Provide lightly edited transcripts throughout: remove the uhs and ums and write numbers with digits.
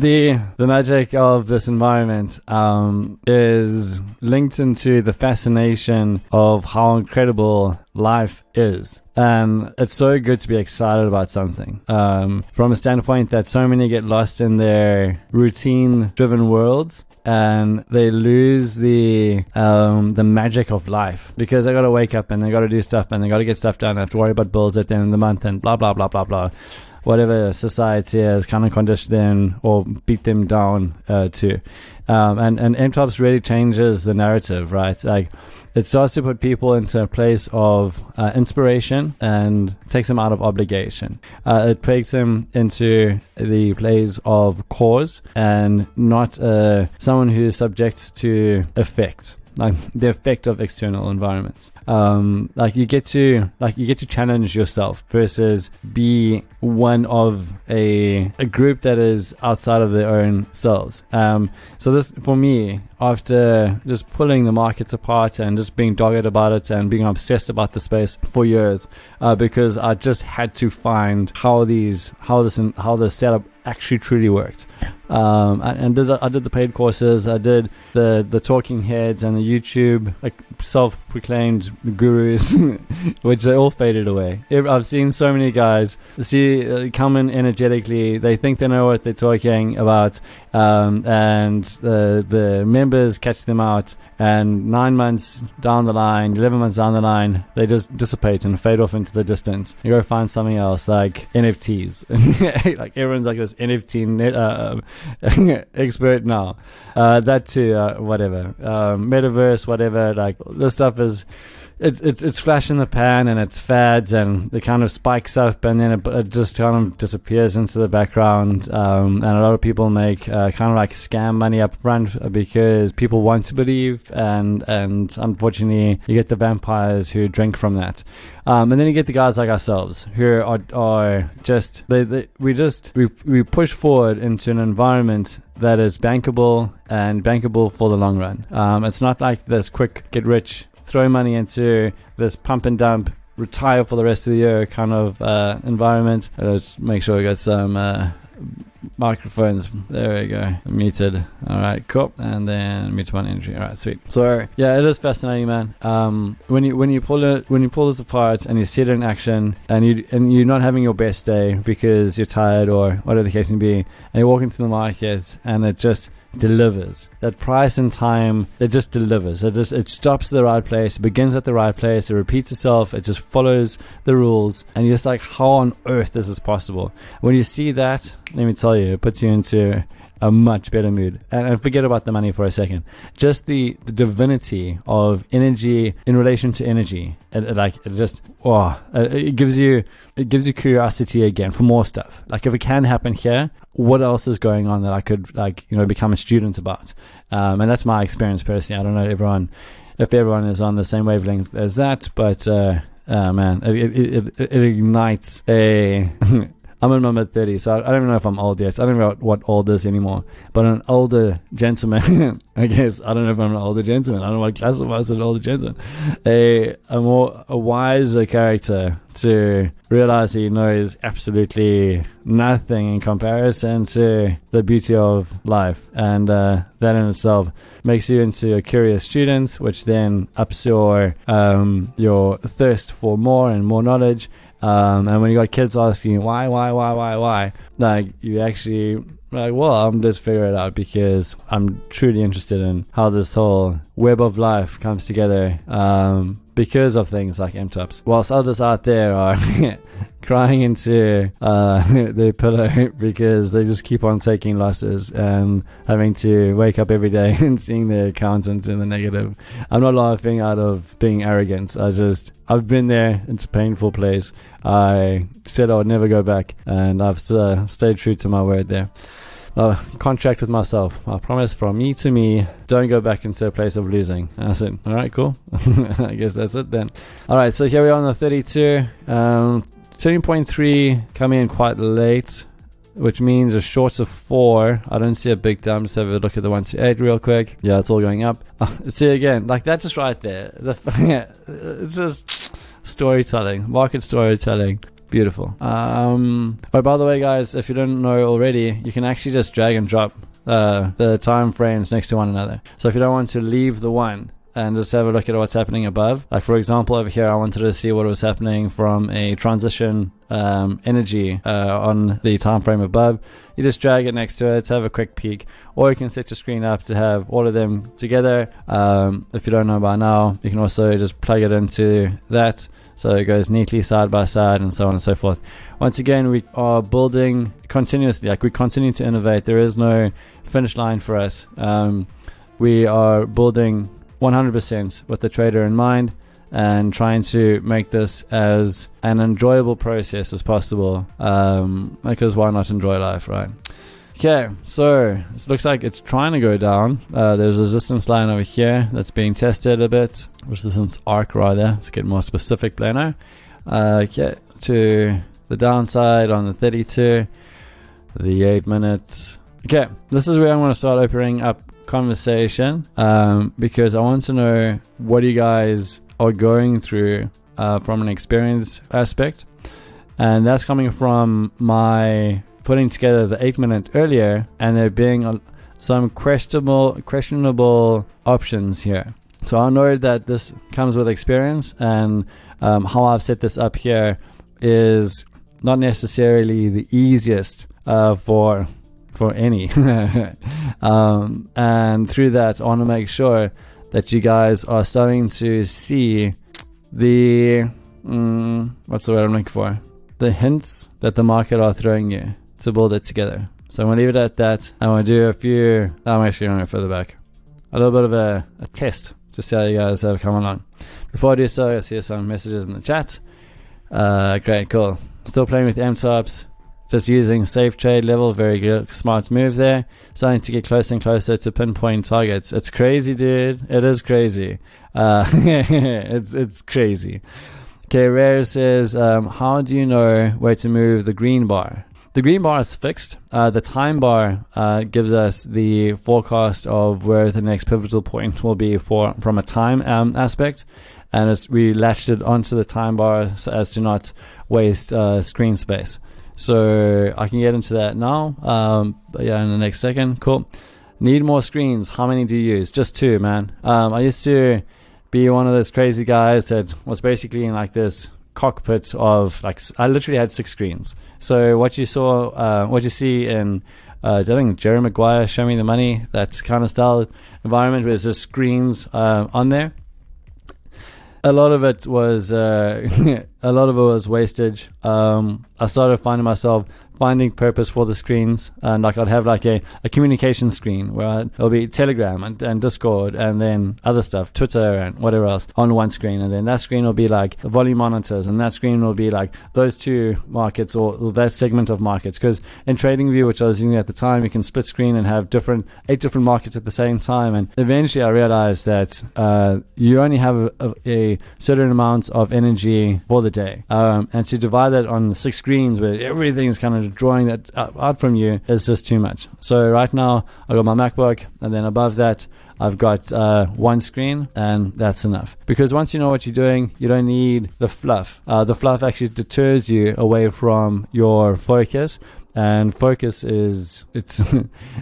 the magic of this environment is linked into the fascination of how incredible life is. And it's so good to be excited about something from a standpoint that so many get lost in their routine driven worlds and they lose the magic of life because they got to wake up and they got to do stuff and they got to get stuff done. They have to worry about bills at the end of the month and blah blah blah blah blah, whatever society has kind of conditioned them or beat them down to. And MTOPS really changes the narrative, right? Like, it starts to put people into a place of inspiration and takes them out of obligation. It takes them into the place of cause and not someone who is subject to effect. Like the effect of external environments. Like you get to challenge yourself versus be one of a group that is outside of their own selves. So this, for me, after just pulling the markets apart and just being dogged about it and being obsessed about the space for years, because I just had to find how the setup actually truly worked. I did the paid courses, I did the talking heads and the YouTube like self-proclaimed gurus, which they all faded away. I've seen so many guys come in energetically, they think they know what they're talking about, and the members catch them out, and 9 months down the line, 11 months down the line, they just dissipate and fade off into the distance. You go find something else like NFTs. Like everyone's like this NFT expert now. That too, whatever. Metaverse, whatever. Like this stuff is, it's flash in the pan and it's fads and it kind of spikes up and then it just kind of disappears into the background. And a lot of people make kind of like scam money up front because people want to believe, and unfortunately you get the vampires who drink from that. And then you get the guys like ourselves who are just we push forward into an environment that is bankable and bankable for the long run. It's not like this quick get rich, throw money into this pump and dump, retire for the rest of the year kind of environment. Let's make sure we got some microphones. There we go. Muted. All right, cool. And then mute one entry. All right, sweet. So yeah, it is fascinating, man. When you pull this apart and you see it in action, and you're not having your best day because you're tired or whatever the case may be, and you walk into the market and it just delivers. That price and time, it just delivers. It stops at the right place, it begins at the right place, it repeats itself, it just follows the rules, and you're just like, how on earth is this possible? When you see that, let me tell you, it puts you into a much better mood. And forget about the money for a second. Just the divinity of energy in relation to energy. It gives you curiosity again for more stuff. Like, if it can happen here, what else is going on that I could become a student about? And that's my experience personally. I don't know if everyone is on the same wavelength as that, but man, it ignites a I'm in my mid-30s, so I don't even know if I'm old yet. I don't know what old is anymore. But an older gentleman, I guess, I don't know if I'm an older gentleman. I don't know what classifies as an older gentleman. A wiser character to realize he knows absolutely nothing in comparison to the beauty of life. And that in itself makes you into a curious student, which then ups your thirst for more and more knowledge. And when you got kids asking you why, like, you actually like, well, I'm just figuring it out because I'm truly interested in how this whole web of life comes together, because of things like MTOPS. Whilst others out there are crying into their pillow because they just keep on taking losses and having to wake up every day and seeing their accountants in the negative. I'm not laughing out of being arrogant. I've been there. It's a painful place. I said I would never go back, and I've stayed true to my word there. Contract with myself. I promise, from me to me, don't go back into a place of losing. And I said, all right, cool. I guess that's it then. All right, so here we are on the 32. 13.3 coming in quite late, which means a short of 4. I don't see a big dump. Just have a look at the 128 real quick. Yeah, it's all going up. See, again, like that, just right there. It's just storytelling, market storytelling. Beautiful. But by the way, guys, if you don't know already, you can actually just drag and drop the time frames next to one another. So if you don't want to leave the one and just have a look at what's happening above, like for example over here, I wanted to see what was happening from a transition energy on the time frame above. You just drag it next to it to have a quick peek, or you can set your screen up to have all of them together. If you don't know by now, you can also just plug it into that so it goes neatly side by side, and so on and so forth. Once again, we are building continuously, like we continue to innovate. There is no finish line for us. We are building 100% with the trader in mind, and trying to make this as an enjoyable process as possible, because why not enjoy life, right? Okay, so it looks like it's trying to go down. There's a resistance line over here that's being tested a bit, resistance arc rather. Let's get more specific, Plano. Okay, to the downside on the 32, the 8 minutes. Okay, this is where I'm going to start opening up conversation, because I want to know what you guys are going through from an experience aspect, and that's coming from my putting together the 8 minute earlier, and there being some questionable options here. So I know that this comes with experience, and how I've set this up here is not necessarily the easiest for any and through that I want to make sure that you guys are starting to see the what's the word I'm looking for, the hints that the market are throwing you to build it together. So I'm going to leave it at that. I'm going to do a few, I'm actually going to go further back, a little bit of a test, just see how you guys have come along. Before I do so, I see some messages in the chat. Great, cool. Still playing with MTOPS, just using safe trade level. Very good, smart move there. Starting to get closer and closer to pinpoint targets. It's crazy, dude. It is crazy. It's crazy. Okay, Rare says, how do you know where to move the green bar? The green bar is fixed. The time bar gives us the forecast of where the next pivotal point will be from a time aspect, and we latched it onto the time bar so as to not waste screen space. So I can get into that now, but yeah, in the next second. Cool. Need more screens. How many do you use? Just 2, man. I used to be one of those crazy guys that was basically in like this cockpit of like, I literally had 6 screens. So what you saw, what you see in I think Jerry Maguire, Show Me the Money, that kind of style environment where there's just screens on there. A lot of it was wastage. I started finding myself finding purpose for the screens, and like I'd have like a communication screen where it'll be Telegram and Discord and then other stuff, Twitter and whatever else on one screen, and then that screen will be like volume monitors, and that screen will be like those 2 markets or that segment of markets. Because in TradingView, which I was using at the time, you can split screen and have 8 different markets at the same time, and eventually I realized that you only have a certain amount of energy for the day, and to divide that on the 6 screens where everything's kind of drawing that out from you is just too much. So right now I've got my MacBook, and then above that I've got 1 screen, and that's enough. Because once you know what you're doing, you don't need the fluff. The fluff actually deters you away from your focus. And focus it's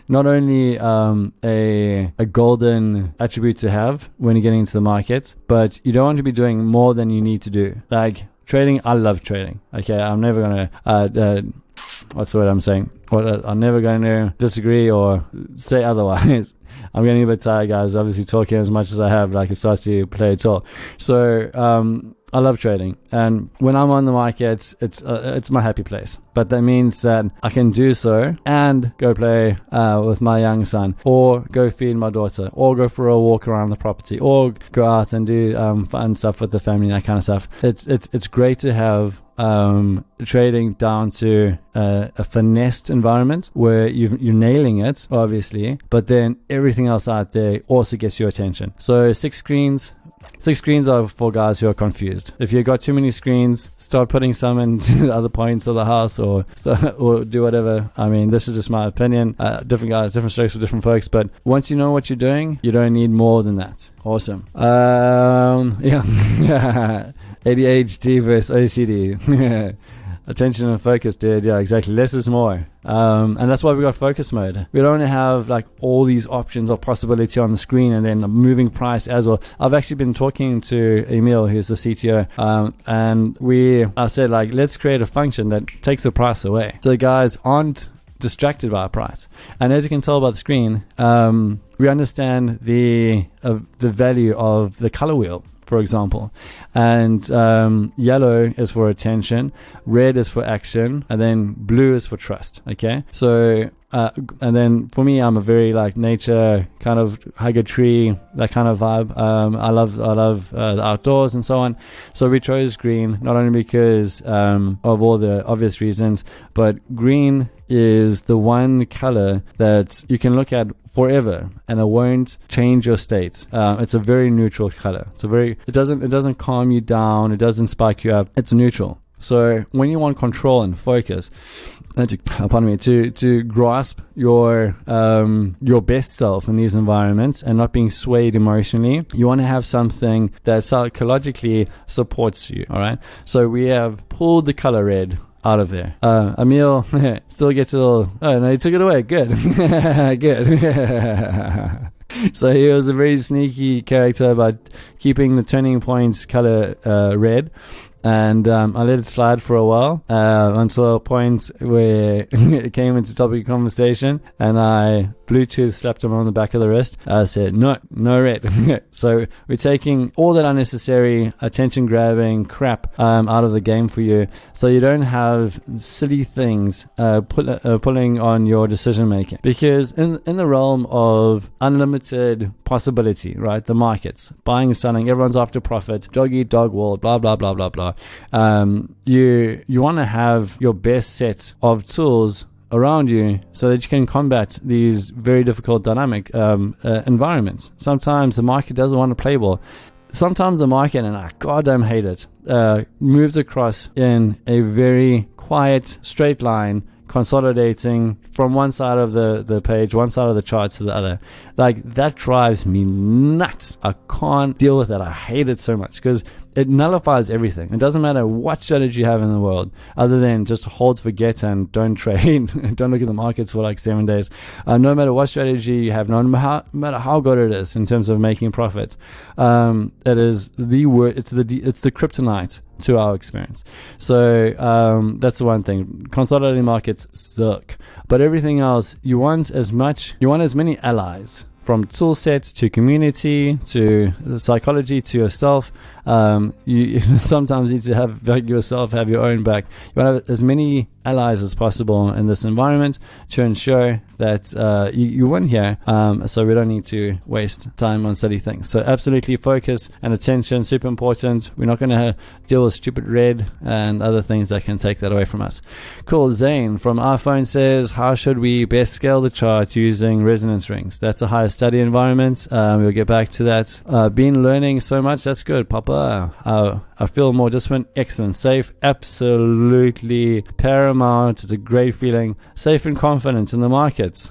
not only a golden attribute to have when you're getting into the markets, but you don't want to be doing more than you need to do. Like trading, I love trading. Okay, I'm never gonna what's the word I'm saying? I'm never going to disagree or say otherwise. I'm getting a bit tired, guys. Obviously, talking as much as I have, like it starts to play at all. So I love trading, and when I'm on the market, it's my happy place. But that means that I can do so and go play with my young son, or go feed my daughter, or go for a walk around the property, or go out and do fun stuff with the family, that kind of stuff. It's great to have trading down to a finessed environment where you're nailing it, obviously, but then everything else out there also gets your attention. So 6 screens are for guys who are confused. If you've got too many screens, start putting some into the other points of the house, or do whatever. I mean, this is just my opinion. Different guys, different strokes for different folks. But once you know what you're doing, you don't need more than that. Awesome. Yeah. ADHD versus OCD. Attention and focus, dude. Yeah, exactly. Less is more. And that's why we got focus mode. We don't have like all these options of possibility on the screen and then a moving price as well. I've actually been talking to Emil, who's the CTO, and I said, like, let's create a function that takes the price away, so the guys aren't distracted by a price. And as you can tell by the screen, we understand the value of the color wheel, for example, and yellow is for attention, red is for action, and then blue is for trust. Okay, so and then for me, I'm a very like nature kind of, hug a tree, that kind of vibe. I love the outdoors and so on. So we chose green, not only because of all the obvious reasons, but green is the one color that you can look at forever and it won't change your state. It's a very neutral color. It doesn't calm you down, it doesn't spike you up, it's neutral. So when you want control and focus, to grasp your best self in these environments and not being swayed emotionally, you want to have something that psychologically supports you. All right. So we have pulled the color red out of there. Emil still gets a little. Oh no, he took it away. Good. Good. So he was a very sneaky character about keeping the turning points color red. And I let it slide for a while until a point where it came into topic of conversation, and I Bluetooth slapped him on the back of the wrist. I said, no red. So we're taking all that unnecessary attention grabbing crap out of the game for you, so you don't have silly things pulling on your decision making. Because in the realm of unlimited possibility, right, the markets, buying and selling, everyone's after profit, dog eat dog world, blah blah blah blah blah. You want to have your best set of tools around you so that you can combat these very difficult dynamic environments. Sometimes the market doesn't want to play ball. Sometimes the market, and I goddamn hate it, moves across in a very quiet straight line, consolidating from one side of the page, one side of the chart to the other. Like, that drives me nuts. I can't deal with that. I hate it so much because it nullifies everything. It doesn't matter what strategy you have in the world, other than just hold, forget, and don't trade. Don't look at the markets for like 7 days. No matter what strategy you have, no matter how good it is in terms of making profit, it is the word. It's the kryptonite to our experience. So that's the one thing. Consolidating markets suck, but everything else, you want as many allies, from tool sets to community to psychology to yourself. You sometimes need to have yourself have your own back. You want to have as many allies as possible in this environment to ensure that you win here, so we don't need to waste time on silly things. So absolutely focus and attention, super important. We're not going to deal with stupid red and other things that can take that away from us. Cool. Zane from iPhone says, how should we best scale the chart using resonance rings? That's a higher study environment. We'll get back to that. Been learning so much. That's good, Papa. I feel more disciplined. Excellent. Safe, absolutely paramount. It's a great feeling. Safe and confident in the markets.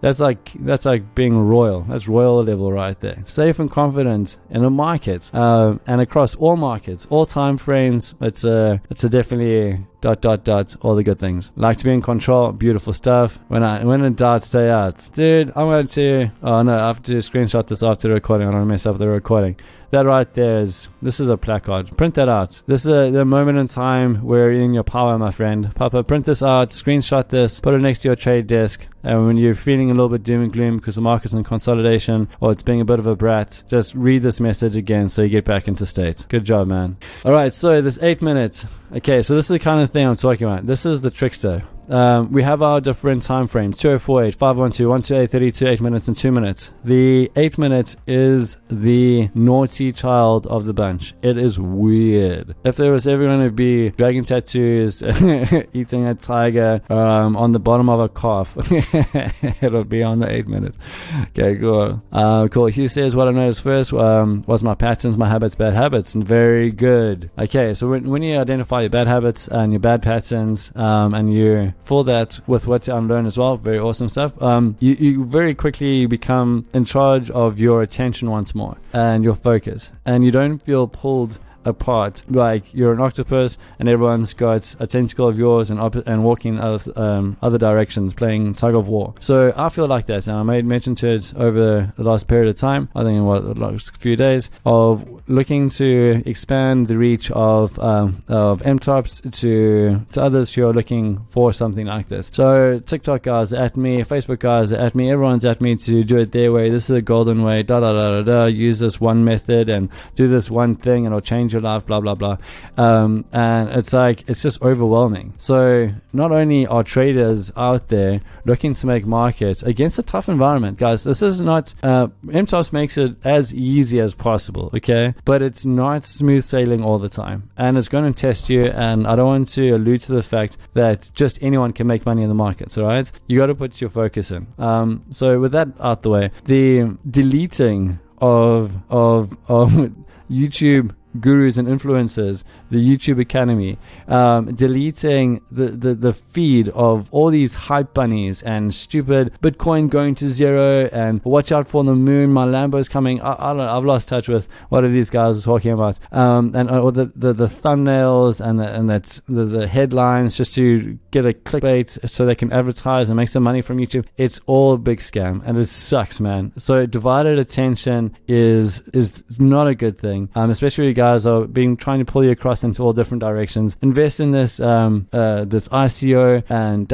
That's like being royal. That's royal level right there. Safe and confident in the markets, and across all markets, all time frames. It's a definitely all the good things. Like to be in control. Beautiful stuff. When in doubt, stay out. Dude, I have to screenshot this after the recording. I don't mess up the recording. That right there this is a placard. Print that out. This is the moment in time where you're in your power, my friend. Papa, print this out, screenshot this, put it next to your trade desk. And when you're feeling a little bit doom and gloom because the market's in consolidation or it's being a bit of a brat, just read this message again so you get back into state. Good job, man. All right, so this 8 minutes. Okay, so this is the kind of thing I'm talking about. This is the trickster. We have our different time frames: 2048, 512, 128, 32, 8 minutes, and 2 minutes. The 8 minute is the naughty child of the bunch. It is weird. If there was ever going to be dragon tattoos, eating a tiger on the bottom of a calf, it'll be on the 8 minutes. Okay, cool. Cool. He says, what I noticed first was my patterns, my habits, bad habits. And very good. Okay, so when you identify your bad habits and your bad patterns, and you for that with what to unlearn as well, very awesome stuff, you very quickly become in charge of your attention once more and your focus, and you don't feel pulled apart. Like you're an octopus and everyone's got a tentacle of yours and walking other directions, playing tug of war. So I feel like that, and I made mention to it over the last period of time, I think in the last few days, of looking to expand the reach of MTOPS to others who are looking for something like this. So TikTok guys are at me, Facebook guys are at me, everyone's at me to do it their way. This is a golden way, use this one method and do this one thing and it'll change your life, blah blah blah. And it's like, it's just overwhelming. So not only are traders out there looking to make markets against a tough environment, guys, this is not MTOPS makes it as easy as possible, okay, but it's not smooth sailing all the time, and it's going to test you. And I don't want to allude to the fact that just anyone can make money in the markets, all right? You got to put your focus in. So with that out the way, the deleting of YouTube gurus and influencers, the YouTube Academy, deleting the feed of all these hype bunnies and stupid Bitcoin going to zero and watch out for the moon, my Lambo's coming. I don't know, I've lost touch with what are these guys are talking about, and or the thumbnails and the headlines just to get a clickbait so they can advertise and make some money from YouTube. It's all a big scam and it sucks, man. So divided attention is not a good thing, especially when you guys are trying to pull you across into all different directions. Invest in this this ICO and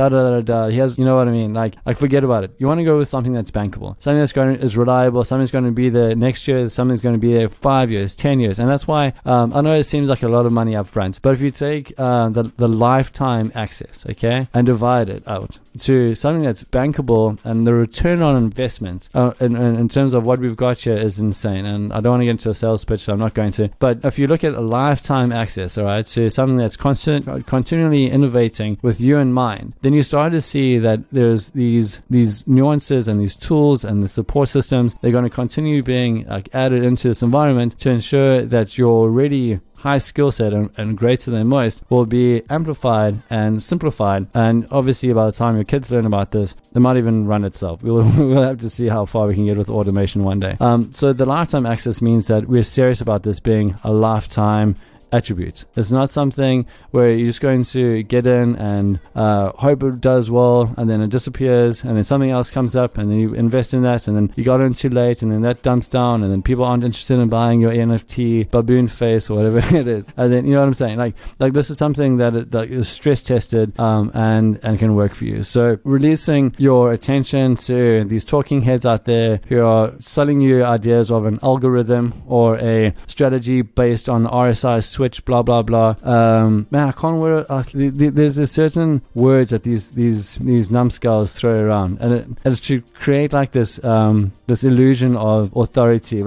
Here's, you know what I mean? Like forget about it. You want to go with something that's bankable, something is reliable, something's going to be there next year, something's going to be there 5 years, 10 years. And that's why I know it seems like a lot of money up front, but if you take the lifetime access, okay, and divide it out to something that's bankable, and the return on investment in terms of what we've got here is insane. And I don't want to get into a sales pitch, so I'm not going to, but if you look at a lifetime access, all right, to something that's continually innovating with you in mind, then you start to see that there's these nuances and these tools and the support systems. They're going to continue being added into this environment to ensure that your already high skill set and greater than most will be amplified and simplified. And obviously by the time your kids learn about this, it might even run itself. We'll have to see how far we can get with automation one day. So the lifetime access means that we're serious about this being a lifetime attribute. It's not something where you're just going to get in and hope it does well and then it disappears and then something else comes up and then you invest in that and then you got in too late and then that dumps down and then people aren't interested in buying your NFT baboon face or whatever it is. And then, you know what I'm saying? Like this is something that is stress tested and can work for you. So releasing your attention to these talking heads out there who are selling you ideas of an algorithm or a strategy based on RSI switch, blah blah blah. Man, I can't there's certain words that these numbskulls throw around, and it's to create like this illusion of authority.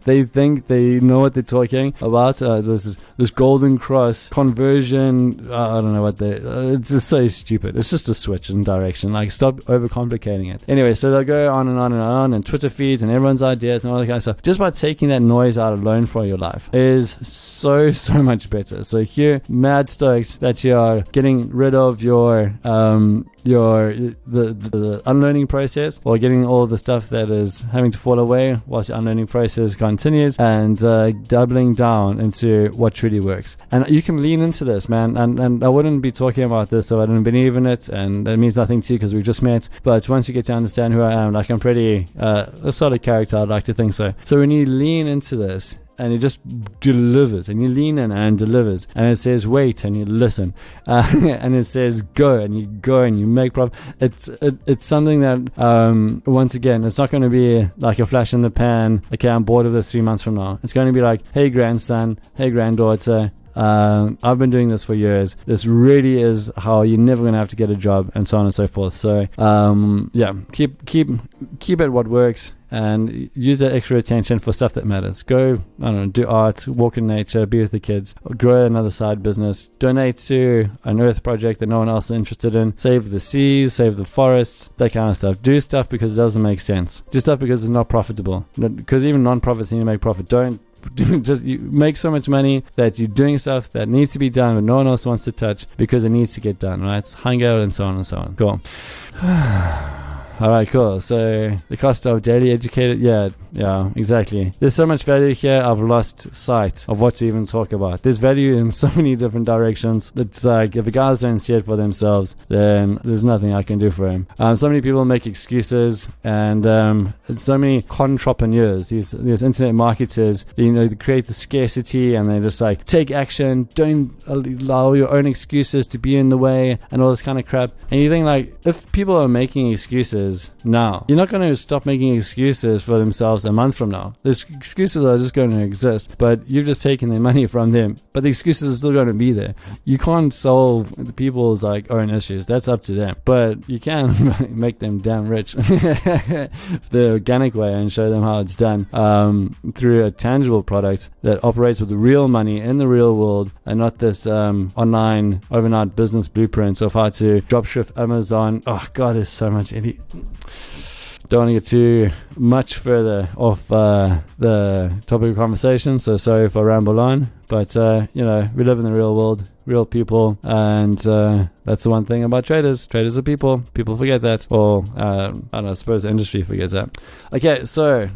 They think they know what they're talking about. This golden cross conversion. I don't know what it's just so stupid. It's just a switch in direction. Like, stop overcomplicating it. Anyway, so they'll go on and on and on, and Twitter feeds and everyone's ideas and all that kind of stuff. Just by taking that noise out alone for your life is so much better. So here, mad stoked that you are getting rid of the unlearning process, or getting all the stuff that is having to fall away whilst the unlearning process continues, and doubling down into what truly works. And you can lean into this, man, and I wouldn't be talking about this if I didn't believe in it, and that means nothing to you because we've just met. But once you get to understand who I am, like, I'm pretty a solid character, I'd like to think so. So when you lean into this and it just delivers, and you lean in and delivers, and it says wait and you listen, and it says go and you make profit. It's something that once again, it's not going to be like a flash in the pan, okay, I'm bored of this 3 months from now. It's going to be like, hey grandson, hey granddaughter, I've been doing this for years. This really is how you're never going to have to get a job, and so on and so forth. So yeah, keep at what works, and use that extra attention for stuff that matters. Go, I don't know, do art, walk in nature, be with the kids, grow another side business, donate to an earth project that no one else is interested in, save the seas, save the forests, that kind of stuff. Do stuff because it doesn't make sense. Do stuff because it's not profitable. Because even non-profits need to make profit. Don't you make so much money that you're doing stuff that needs to be done but no one else wants to touch because it needs to get done, right? It's hang out and so on and so on. Cool. All right, cool. So the cost of daily educated, yeah, exactly. There's so much value here. I've lost sight of what to even talk about. There's value in so many different directions. It's like if the guys don't see it for themselves, then there's nothing I can do for him. So many people make excuses, and so many contrapreneurs, these internet marketers, they create the scarcity, and they just like take action. Don't allow your own excuses to be in the way, and all this kind of crap. And you think like, if people are making excuses now, you're not going to stop making excuses for themselves a month from now. Those excuses are just going to exist, but you've just taken their money from them. But the excuses are still going to be there. You can't solve the people's like own issues. That's up to them. But you can make them damn rich the organic way and show them how it's done through a tangible product that operates with real money in the real world, and not this online overnight business blueprints of how to dropship Amazon. Oh God, there's so much. Don't want to get too much further off the topic of conversation, so sorry if I ramble on. But we live in the real world, real people, and that's the one thing about traders. Traders are people. People forget that, or I don't know, I suppose the industry forgets that. Okay, so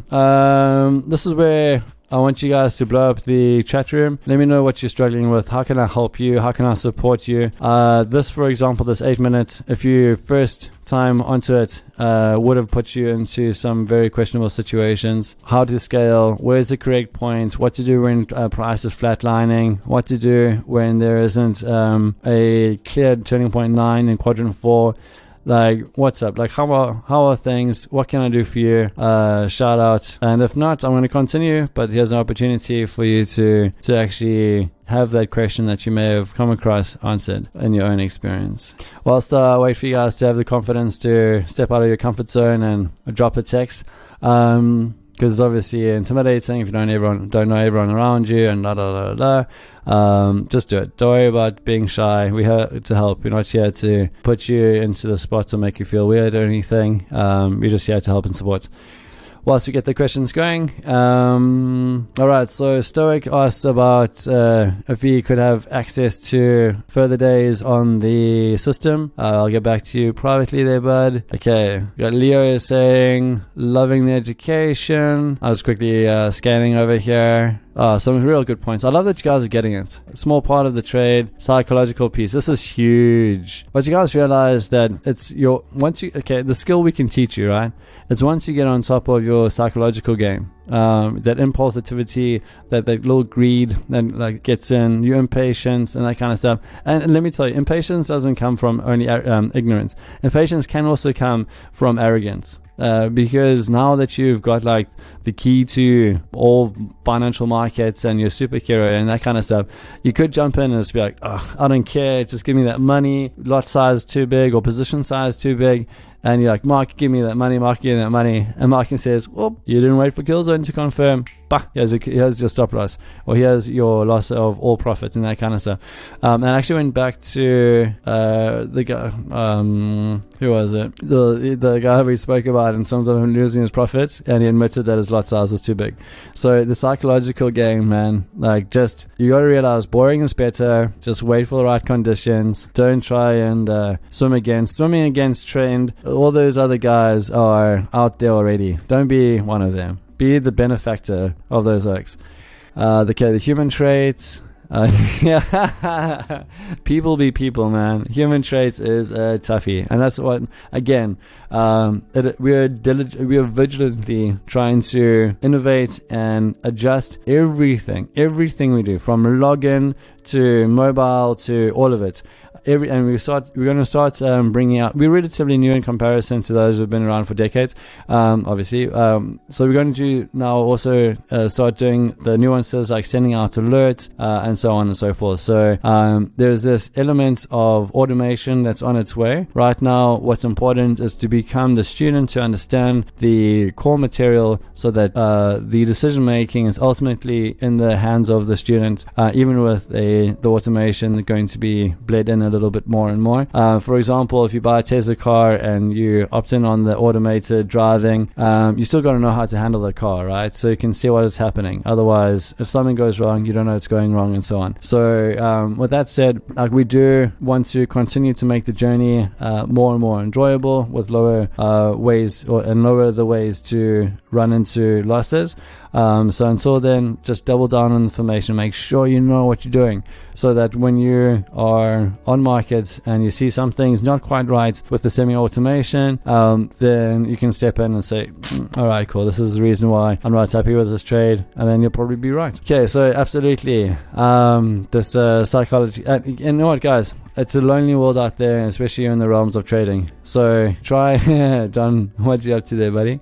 this is where I want you guys to blow up the chat room. Let me know what you're struggling with. How can I help you? How can I support you? This, for example, this 8 minutes, if you first time onto it, would have put you into some very questionable situations. How to scale, where's the correct point, what to do when price is flatlining, what to do when there isn't a clear turning point 9 in quadrant 4. Like, what's up? Like, how are things? What can I do for you? Shout out. And if not, I'm going to continue, but here's an opportunity for you to actually have that question that you may have come across answered in your own experience. Whilst I wait for you guys to have the confidence to step out of your comfort zone and drop a text, because it's obviously intimidating if you don't know everyone around you, and just do it. Don't worry about being shy. We're here to help. We're not here to put you into the spot or make you feel weird or anything. We're just here to help and support. Whilst we get the questions going, alright, so Stoic asked about if he could have access to further days on the system. I'll get back to you privately there, bud. Okay, got Leo is saying, loving the education. I was quickly scanning over here. Some real good points. I love that you guys are getting it. A small part of the trade, psychological piece. This is huge. But you guys realize that it's the skill we can teach you, right? It's once you get on top of your psychological game, that impulsivity, that little greed that like gets in, your impatience and that kind of stuff. And let me tell you, impatience doesn't come from only ignorance. Impatience can also come from arrogance. Because now that you've got like the key to all financial markets and you're superhero and that kind of stuff, you could jump in and just be like, oh, I don't care, just give me that money, lot size too big or position size too big. And you're like, Mark, give me that money, Mark, give me that money. And Mark says, well, you didn't wait for Killzone to confirm. Bah, here's your stop loss. Or here's your loss of all profits and that kind of stuff. And I actually went back to the guy, who was it? The guy we spoke about in terms of him losing his profits, and he admitted that his lot size was too big. So the psychological game, man, like just, you got to realize boring is better. Just wait for the right conditions. Don't try and swimming against trend. All those other guys are out there already. Don't be one of them. Be the benefactor of those oaks. The human traits. People be people, man. Human traits is a toughie, and that's what, again, we are vigilantly trying to innovate and adjust everything we do, from login to mobile to all of it. We're going to start bringing out. We're relatively new in comparison to those who've been around for decades, obviously. So we're going to now also start doing the nuances like sending out alerts and so on and so forth. So there's this element of automation that's on its way. Right now, what's important is to become the student, to understand the core material, so that the decision making is ultimately in the hands of the student, even with a the automation going to be bled in a little bit more and more. For example, if you buy a Tesla car and you opt in on the automated driving, you still got to know how to handle the car, right? So you can see what is happening. Otherwise, if something goes wrong, you don't know it's going wrong, and so on. So with that said, like, we do want to continue to make the journey more and more enjoyable with lower ways and lower the ways to run into losses. So until then, just double down on information. Make sure you know what you're doing, so that when you are on markets and you see something's not quite right with the semi-automation, then you can step in and say, all right, cool, this is the reason why I'm not happy with this trade, and then you'll probably be right. Okay, so absolutely, this psychology, and you know what, guys, it's a lonely world out there, especially in the realms of trading. So try, John, what you up to there, buddy?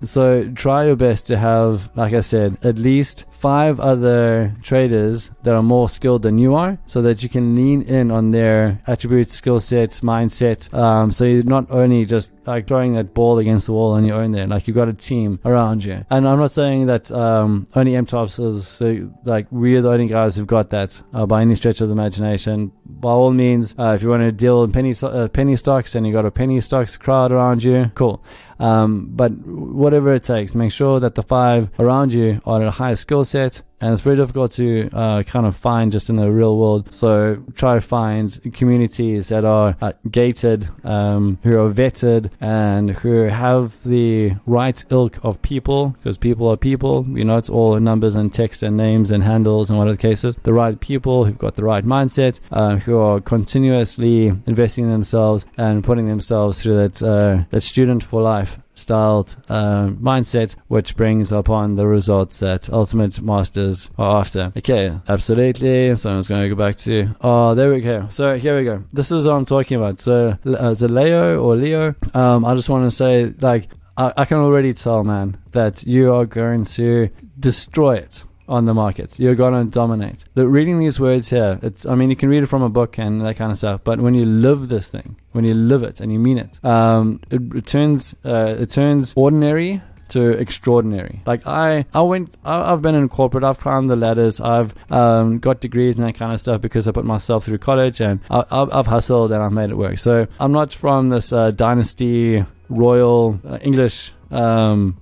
So try your best to have, like I said, at least 5 other traders that are more skilled than you are, so that you can lean in on their attributes, skill sets, mindset. So you're not only just like throwing that ball against the wall on your own there, like you've got a team around you. And I'm not saying that only MTOPS is like we're the only guys who've got that by any stretch of the imagination. By all means, if you want to deal in penny stocks and you got a penny stocks crowd around you, cool. But whatever it takes, make sure that the 5 around you are at a high skill set. And it's very difficult to kind of find just in the real world. So try to find communities that are gated, who are vetted, and who have the right ilk of people, because people are people. You know, it's all numbers and text and names and handles and whatever the case is. The right people who've got the right mindset, who are continuously investing in themselves and putting themselves through that student for life styled mindset, which brings upon the results that ultimate masters are after. Okay, absolutely. So I'm just going to go back to, there we go. So here we go. This is what I'm talking about. So is it Leo or Leo? I just want to say, like, I can already tell, man, that you are going to destroy it on the markets. You're going to dominate. Reading these words here, I mean, you can read it from a book and that kind of stuff, but when you live this thing, when you live it and you mean it, it turns ordinary to extraordinary. Like I've been in corporate, I've climbed the ladders, I've got degrees and that kind of stuff because I put myself through college, and I've hustled and I've made it work. So I'm not from this dynasty, royal English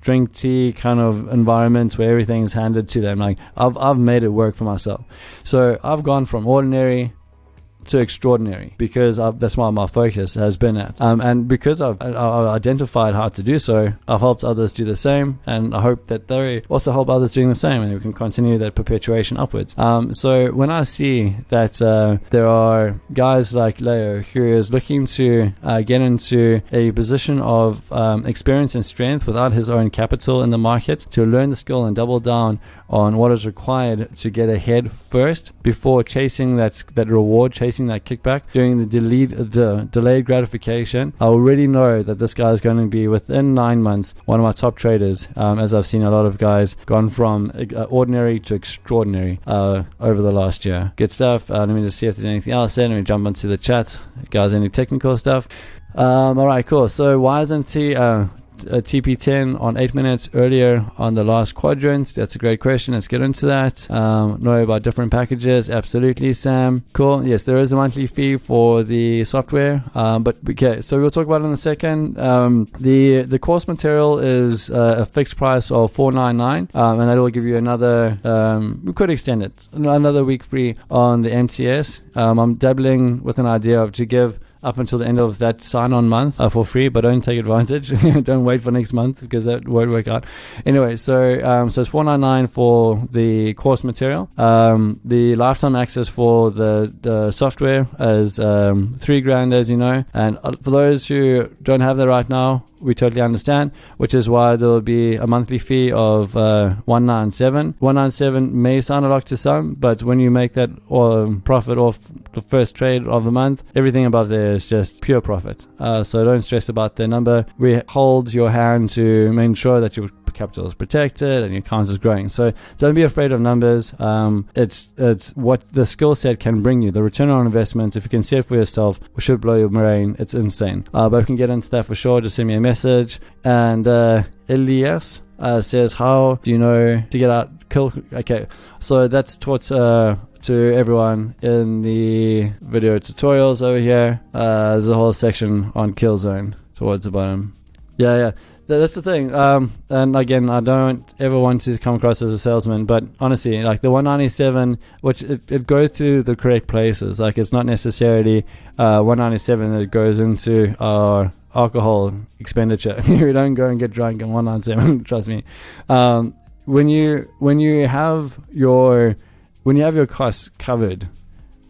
drink tea kind of environments where everything's handed to them. Like I've made it work for myself. So I've gone from ordinary to extraordinary because that's what my focus has been at, and because I've identified how to do so, I've helped others do the same, and I hope that they also help others doing the same, and we can continue that perpetuation upwards. So when I see that there are guys like Leo who is looking to get into a position of experience and strength without his own capital in the market, to learn the skill and double down on what is required to get ahead first before chasing that reward, chasing that kickback, doing the delayed gratification, I already know that this guy is going to be within 9 months one of my top traders, as I've seen a lot of guys gone from ordinary to extraordinary over the last year. Good stuff. Let me just see if there's anything else there. Let me jump into the chat. Guys, any technical stuff? All right, cool. So why isn't TP10 on 8 minutes earlier on the last quadrant? That's a great question. Let's get into that. Know about different packages? Absolutely, Sam. Cool. Yes, there is a monthly fee for the software, but okay, so we'll talk about it in a second. The course material is a fixed price of $4.99, and that will give you another, we could extend it, another week free on the MTS. I'm dabbling with an idea to give up until the end of that sign-on month for free, but don't take advantage. Don't wait for next month because that won't work out. Anyway, so it's $4.99 for the course material. The lifetime access for the software is $3,000, as you know. And for those who don't have that right now, we totally understand, which is why there will be a monthly fee of $197. $197 may sound a lot to some, but when you make that profit off the first trade of the month, everything above there is just pure profit. So don't stress about the number. We hold your hand to make sure that your capital is protected and your account is growing. So don't be afraid of numbers. It's what the skill set can bring you. The return on investment, if you can see it for yourself, should blow your brain. It's insane. But we can get into that for sure. Just send me a message. And Elias says, how do you know to get out? Okay, so that's taught to everyone in the video tutorials over here. There's a whole section on kill zone towards the bottom. Yeah. That's the thing. And again, I don't ever want to come across as a salesman, but honestly, like the 197, which it goes to the correct places. Like it's not necessarily 197 that goes into our alcohol expenditure. We don't go and get drunk in 197. Trust me. When you have your costs covered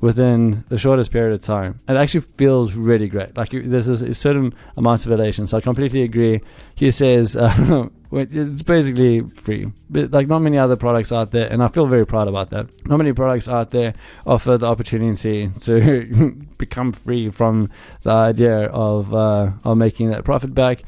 within the shortest period of time, it actually feels really great. Like there's a certain amount of elation. So I completely agree. He says it's basically free, but like not many other products out there, and I feel very proud about that. Not many products out there offer the opportunity to become free from the idea of making that profit back.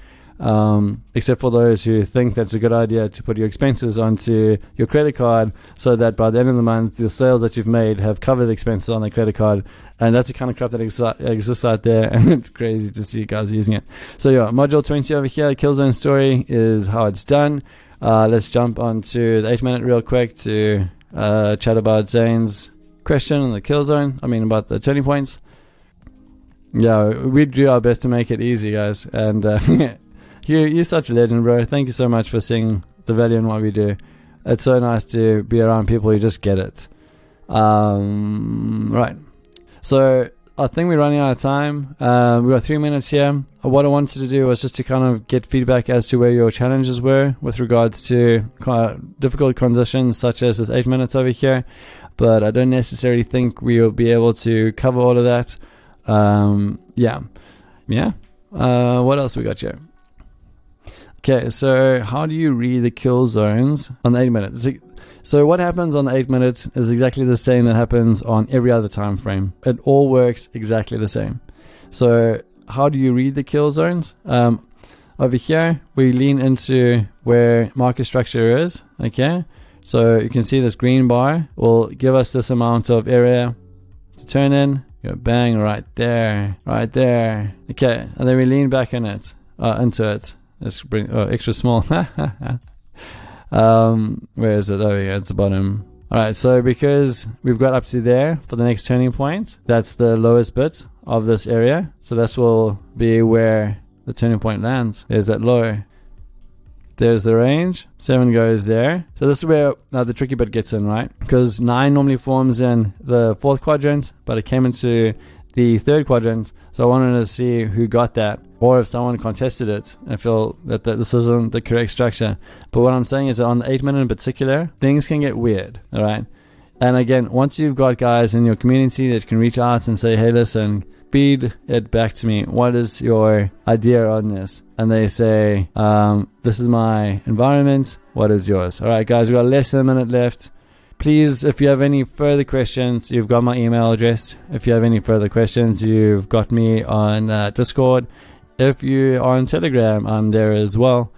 Except for those who think that's a good idea to put your expenses onto your credit card so that by the end of the month the sales that you've made have covered the expenses on the credit card, and that's the kind of crap that exists out there, and it's crazy to see guys using it. So yeah, module 20 over here, Killzone story, is how it's done. Let's jump onto the 8-minute real quick to chat about Zane's question on the Killzone, about the turning points. Yeah, we do our best to make it easy, guys, and You're such a legend, bro. Thank you so much for seeing the value in what we do. It's so nice to be around people who just get it. Right. So I think we're running out of time. We've got 3 minutes here. What I wanted to do was just to kind of get feedback as to where your challenges were with regards to kind of difficult conditions such as this 8 minutes over here. But I don't necessarily think we'll be able to cover all of that. What else we got here? Okay, so how do you read the kill zones on the 8 minutes? So what happens on the 8 minutes is exactly the same that happens on every other time frame. It all works exactly the same. So how do you read the kill zones? Over here, we lean into where market structure is, okay? So you can see this green bar will give us this amount of area to turn in. Go bang, right there. Okay, and then we lean back in it, into it. Let's bring extra small. Where is it? Oh yeah, it's the bottom. Alright, so because we've got up to there for the next turning point, that's the lowest bit of this area. So this will be where the turning point lands. There's that low. There's the range. 7 goes there. So this is where now the tricky bit gets in, right? Because 9 normally forms in the 4th quadrant, but it came into the 3rd quadrant. So I wanted to see who got that, or if someone contested it and feel that this isn't the correct structure. But what I'm saying is that on the 8 minute in particular, things can get weird, all right? And again, once you've got guys in your community that can reach out and say, hey, listen, feed it back to me. What is your idea on this? And they say, this is my environment. What is yours? All right, guys, we've got less than a minute left. Please, if you have any further questions, you've got my email address. If you have any further questions, you've got me on Discord. If you are on Telegram, I'm there as well.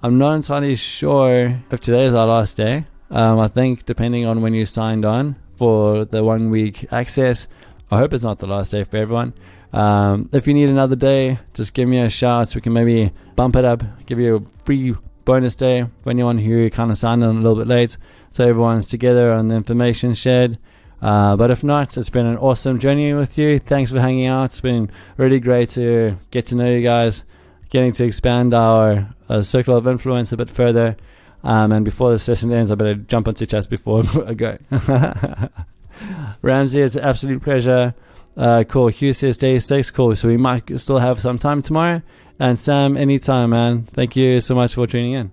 I'm not entirely sure if today is our last day. I think depending on when you signed on for the 1 week access, I hope it's not the last day for everyone. If you need another day, just give me a shout. We can maybe bump it up, give you a free bonus day for anyone who kind of signed on a little bit late, so everyone's together on the information shared. But if not, it's been an awesome journey with you. Thanks for hanging out. It's been really great to get to know you guys, getting to expand our circle of influence a bit further. And before the session ends, I better jump onto chats before I go. Ramsey, it's an absolute pleasure. Cool. Hugh says day 6. Cool. So we might still have some time tomorrow. And Sam, anytime, man. Thank you so much for tuning in.